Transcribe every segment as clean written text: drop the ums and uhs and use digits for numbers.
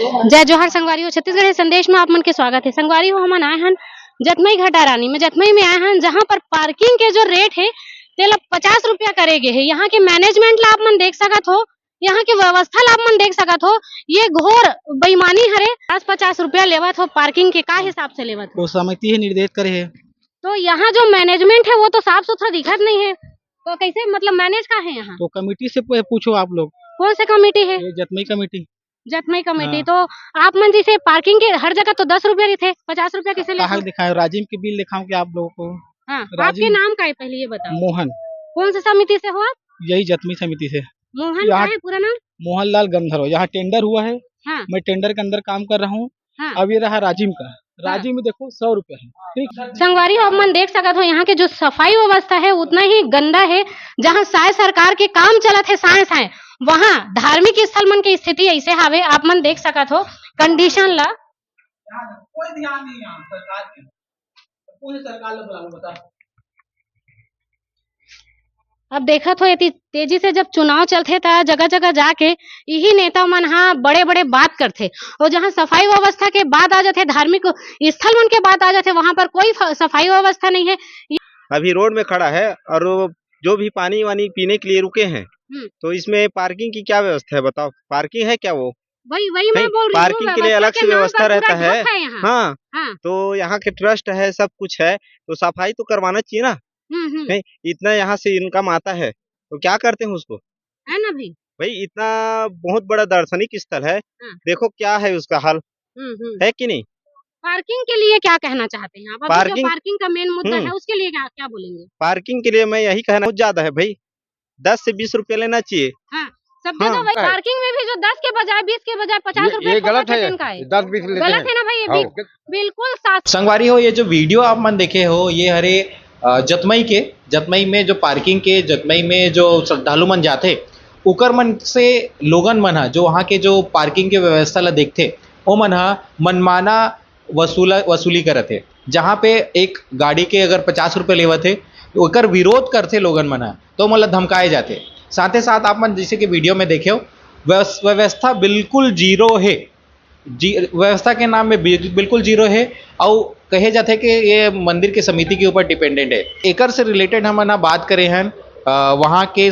जय जोहार संगवारी हो छत्तीसगढ़ के संदेश में आप मन के स्वागत है। संगवारी हो हमन आए हन जतमई घाटा रानी में जतमई में आए हन जहाँ पर पार्किंग के जो रेट है तेला 50 रुपया करे गे है। यहाँ के मैनेजमेंट ला आप मन देख सकत हो, यहाँ के व्यवस्था ला आप मन देख सकत हो। ये घोर बेईमानी हरे। 50 रुपया लेवत हो पार्किंग के का हिसाब से लेवत हो? वो समिति है निर्देश करे है। तो यहाँ जो मैनेजमेंट है वो तो साफ सुथरा दिखत नहीं है, तो कैसे मतलब मैनेज का है यहाँ? तो कमेटी से पूछो आप लोग। कौन सी कमेटी है? ये जतमई कमेटी। जतमई कमेटी। हाँ। तो आप मन जैसे पार्किंग के हर जगह तो 10 रुपया थे, 50 रुपया किसे लेते कहाँ हो? दिखाए राजीव के बिल दिखाऊं क्या आप लोगों को? हाँ, राजीव आपके नाम का है पहले ये बताओ। मोहन। कौन सी समिति से हो आप? यही जतमई समिति से। मोहन क्या है पूरा नाम? मोहनलाल गंधर्व। यहाँ टेंडर हुआ है। हाँ, मैं टेंडर के अंदर काम कर रहा हूँ। हाँ। अब ये रहा राजीव का। राजीव में देखो 100 रुपया है। ठीक। संगवारी हो आप मन देख सकत हो यहाँ के जो सफाई व्यवस्था है उतना ही गंदा है। जहाँ साय सरकार के काम चलत है साय साय, वहाँ धार्मिक स्थल मन की स्थिति ऐसे हावे। आप मन देख सकत हो कंडीशन ला। कोई ध्यान नहीं है सरकार के। पूरी सरकार ने बुला लो बता। अब देखा तो इतनी तेजी से जब चुनाव चलते था जगह जगह जाके यही नेता मन हाँ बड़े बड़े बात करते, और जहाँ सफाई व्यवस्था के बात आ जाते, धार्मिक स्थल मन के बात आ जाते, वहाँ पर कोई सफाई व्यवस्था नहीं है। अभी रोड में खड़ा है और जो भी पानी वानी पीने के लिए रुके हैं, तो इसमें पार्किंग की क्या व्यवस्था है बताओ? पार्किंग है क्या? वो वही मैं बोल रही हूँ, पार्किंग के लिए अलग से व्यवस्था रहता है। हाँ, हाँ। तो यहाँ के ट्रस्ट है, सब कुछ है, तो सफाई तो करवाना चाहिए ना। नहीं, इतना यहाँ से इनकम आता है तो क्या करते हैं उसको? है ना भाई इतना बहुत बड़ा दार्शनिक स्थल है। देखो क्या है उसका हाल, है कि नहीं? पार्किंग के लिए क्या कहना चाहते हैं आप? पार्किंग का मेन मुद्दा है, उसके लिए क्या बोलेंगे? पार्किंग के लिए मैं यही कहना, बहुत ज्यादा है भाई, 10 से 20 रुपए लेना चाहिए। हाँ, सब जगह भाई पार्किंग में भी जो 10 के बजाय 20 के बजाय 50 रुपए गलत है। 10-20 गलत है ना भाई, ये बिल्कुल साथ। संगवारी हो ये जो वीडियो आप मन देखे हो ये हरे जतमई में जो पार्किंग के जतमई में जो श्रद्धालु मन जाते उकर मन से लोगन मन हा जो वहाँ के जो पार्किंग के व्यवस्था ला देखते वो मन हा मनमाना वसूली करत है। जहाँ पे एक गाड़ी के अगर 50 रुपये लेवत है ओकर विरोध करते लोगन मन हा तो मतलब धमकाए जाते। साथ ही साथ आप मन जैसे कि वीडियो में देखे हो व्यवस्था बिल्कुल जीरो है। व्यवस्था के नाम में बिल्कुल जीरो है और कहे जाते कि ये मंदिर के समिति के ऊपर डिपेंडेंट है। एकर से रिलेटेड हम ना बात करें हैं वहाँ के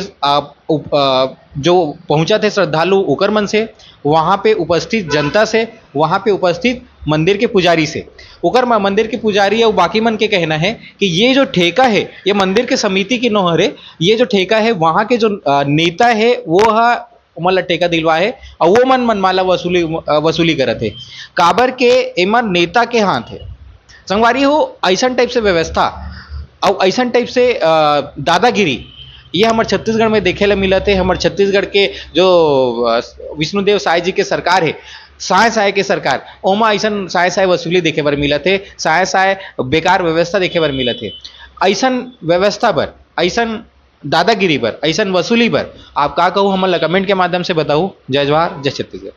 जो पहुँचा थे श्रद्धालु उकर मन से, वहाँ पे उपस्थित जनता से, वहाँ पे उपस्थित मंदिर के पुजारी से। उकर मंदिर के पुजारी और बाकी मन के कहना है कि ये जो ठेका है ये मंदिर के समिति की नोहरे, ये जो ठेका है वहाँ के जो नेता है वो मतलब ठेका दिलवा है और वो मनमाला वसूली करत है। काबर के एमन नेता के हाथ है। संगवारी हो ऐसा टाइप से व्यवस्था और ऐसा टाइप से दादागिरी ये हमारे छत्तीसगढ़ में देखे ला मिलत है। हमारे छत्तीसगढ़ के जो विष्णुदेव साय जी के सरकार है, साय के सरकार, ओमा ऐसा साय वसूली देखे बर मिलत है। साय बेकार व्यवस्था देखे बर मिलत है। ऐसा व्यवस्था पर, ऐसा दादागिरी पर, ऐसा वसूली पर आप का कहूँ हमला कमेंट के माध्यम से बताऊँ। जय जोहार, जय छत्तीसगढ़।